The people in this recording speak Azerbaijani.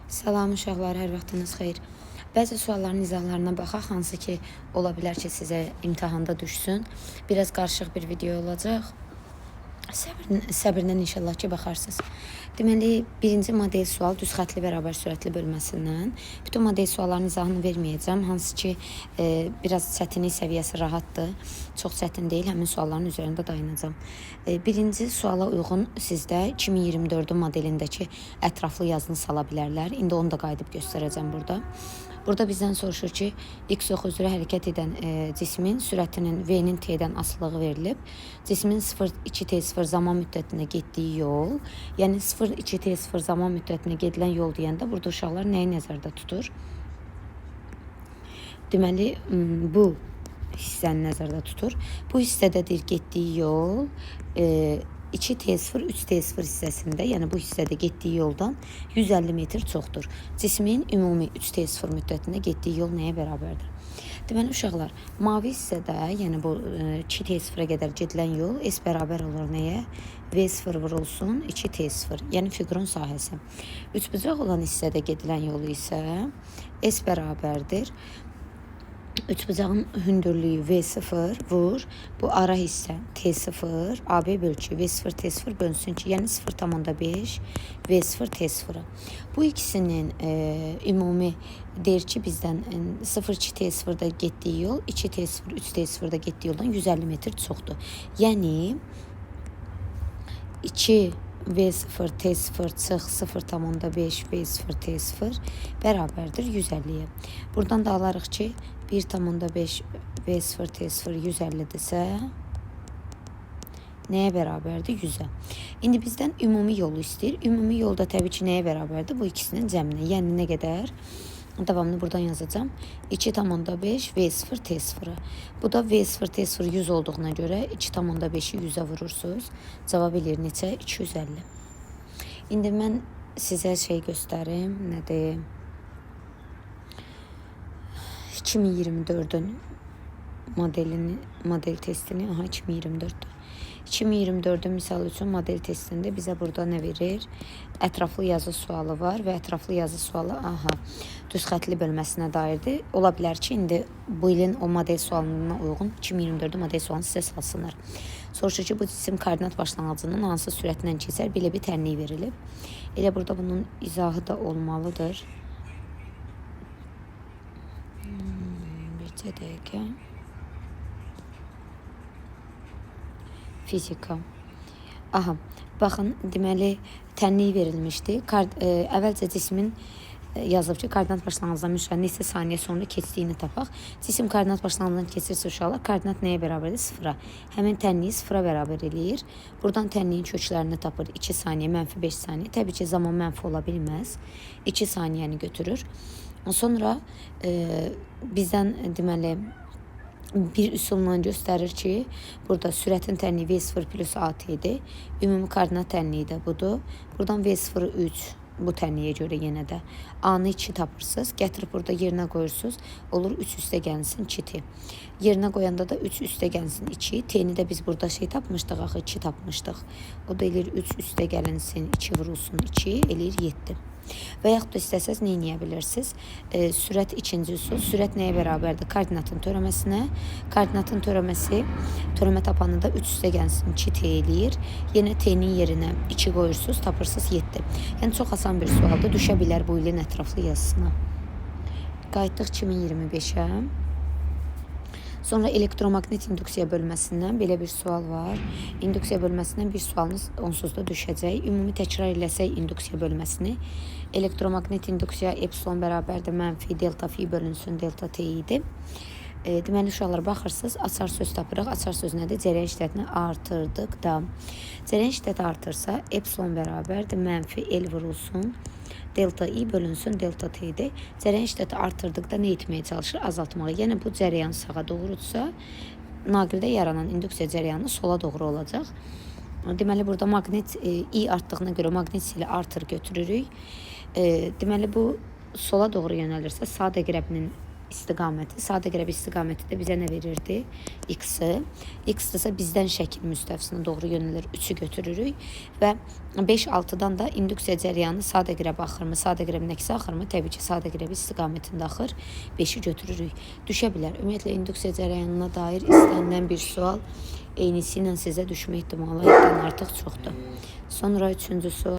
Salam uşaqlar, hər vaxtınız xeyir. Bəzi sualların izahlarına baxaq, hansı ki, ola bilər ki, sizə imtahanda düşsün. Biraz qarışıq bir video olacaq. Səbirlə inşallah ki, baxarsınız. Deməli, birinci model sual düz xətli bərabər sürətli bölməsindən. Bütün model sualların izahını verməyəcəm. Hansı ki, biraz çətinlik səviyyəsi rahatdır. Çox çətin deyil, həmin sualların üzərində dayanacağım. Birinci suala uyğun sizdə 2024 modelindəki ətraflı yazını sala bilərlər. İndi onu da qayıdıb göstərəcəm burada. Burada bizdən soruşur ki, x ox üzrə hərəkət edən cismin sürətinin v-nin t-dən asılılığı verilib. Cismin 0-2t0 zaman müddətinə getdiyi yol, yəni 0-2t0 zaman müddətinə gedilən yol deyəndə burada uşaqlar nəyi nəzərdə tutur? Deməli, bu hissəni nəzərdə tutur. Bu hissədədir getdiyi yol 2t0, 3t0 hissəsində, yəni bu hissədə getdiyi yoldan 150 metr çoxdur. Cismin ümumi 3t0 müddətində getdiyi yol nəyə bərabərdir? Deməli, uşaqlar, mavi hissədə, yəni bu 2t0-a qədər gedilən yol S bərabər olur nəyə? V0 vurulsun 2t0, yəni fiqurun sahəsi. Üçbucaq olan hissədə gedilən yolu isə S bərabərdir. Üçbucağın hündürlüyü V0 vur, bu ara hissə T0, AB bölçü V0 T0 bölünsün ki, yəni 0,5 V0 T0. Bu ikisinin ümumi deyir ki, bizdən 0,2T0-da getdiyi yol 2T0, 3T0-da getdiyi yoldan 150 metr çoxdur. Yəni 2 V0 T0 çıx 0,5 V0 T0 bərabərdir 150-yə. Buradan da alarıq ki, 1,5 V0 T0 150-dirsə, nəyə bərabərdir? 100-ə. İndi bizdən ümumi yolu istəyir. Ümumi yolda təbii ki, nəyə bərabərdir? Bu ikisinin cəminə. Yəni nə qədər? Davamını buradan yazacağım. 2,5 V0 T0. Bu da V0 T0 100 olduğuna görə 2,5-i 100-ə vurursunuz. Cavab eləyir neçə? 250. İndi mən sizə şey göstərim. Nədir? 2024-ün model testini. Aha, 2024-dür. 2024-ün misal üçün model testində bizə burada nə verir? Ətraflı yazı sualı var və ətraflı yazı sualı düz xətli bölməsinə dairdir. Ola bilər ki, indi bu ilin o model sualına uyğun 2024 model sualını sizə salsınlar. Soruşur ki, bu cisim koordinat başlanğıcının hansı sürətlə keçər? Belə bir tənlik verilib. Elə burada bunun izahı da olmalıdır. Bir dəqiqə. Fizika. Aha, baxın, deməli, tənlik verilmişdi. Əvvəlcə cismin yazılıb ki, koordinat başlanğıcından müşahidə neçə saniyə sonra keçdiyini tapaq. Cisim koordinat başlanğıcından keçirsə uşaqlar, koordinat nəyə bərabərdir? 0-a. Həmin tənliyi 0-a bərabər eləyir. Buradan tənliyin köklərini tapır. 2 saniyə, mənfi 5 saniyə. Təbii ki, zaman mənfi ola bilməz. 2 saniyəni götürür. Sonra bizdən deməli, bir üsulla göstərir ki, burada sürətin tənliyi V0 plus AT-dir. Ümumi koordinat tənliyi də budur. Buradan V0 3 bu tənliyə görə yenə də A-nı 2 tapırsınız. Gətirib burada yerinə qoyursunuz. Olur 3 üstə gəlsin 2T. Yerinə qoyanda da 3 üstə gəlsin 2. T-ni də biz burada şey tapmışdıq, axı 2 tapmışdıq. O da eləyir 3 üstə gəlinsin 2 vurulsun 2, eləyir 7. Və yaxud da istəsəz nə edə bilirsiniz? Sürət ikinci üsul. Sürət nəyə bərabərdir? Koordinatın törəməsinə. Koordinatın törəməsi, törəmə tapanı da 3 üstə gəlsin 2T eləyir. Yenə T-nin yerinə 2 qoyursunuz, tapırsınız 7. Yəni çox asan bir sualdır. Düşə bilər bu ilin ətraflı yazısına. Qayıtdıq 2025-ə. Sonra elektromagnet induksiya bölməsindən belə bir sual var. İnduksiya bölməsindən bir sualınız onsuz da düşəcək. Ümumi təkrar eləsək induksiya bölməsini. Elektromagnet induksiya epsilon bərabərdir mənfi delta fi bölünsün delta t idi. Deməli, uşaqlar baxırsınız, açar söz tapırıq. Açar söz nədir? Cərəyan şiddətini artırdıqda. Cərəyan şiddəti artırsa, epsilon bərabərdir mənfi L vurulsun delta i bölünsün delta t-dir. Cərəyan şiddəti artırdıqda nə etməyə çalışır? Azaltmağa. Yəni bu cərəyan sağa doğrudursa, naqildə yaranan induksiya cərəyanı sola doğru olacaq. Deməli, burada maqnit i artdığına görə maqnit sili artır götürürük. Deməli, bu sola doğru yönəlirsə, saat əqrəbinin istiqaməti. Sadə qərəb istiqaməti də bizə nə verirdi? X-ı. X-dırsa bizdən şəkil müstəvisinə doğru yönəlir 3-ü götürürük və 5-6-dan da induksiya cərəyanı sadə qərəb axırmı, sadə qərəbin əksi axırmı? Təbii ki, sadə qərəb istiqamətində axır 5-i götürürük. Düşə bilər. Ümumiyyətlə induksiya cərəyanına dair istənilən bir sual eynisi ilə sizə düşmə ehtimalı həddən artıq çoxdur. Sonra 3-cü sual.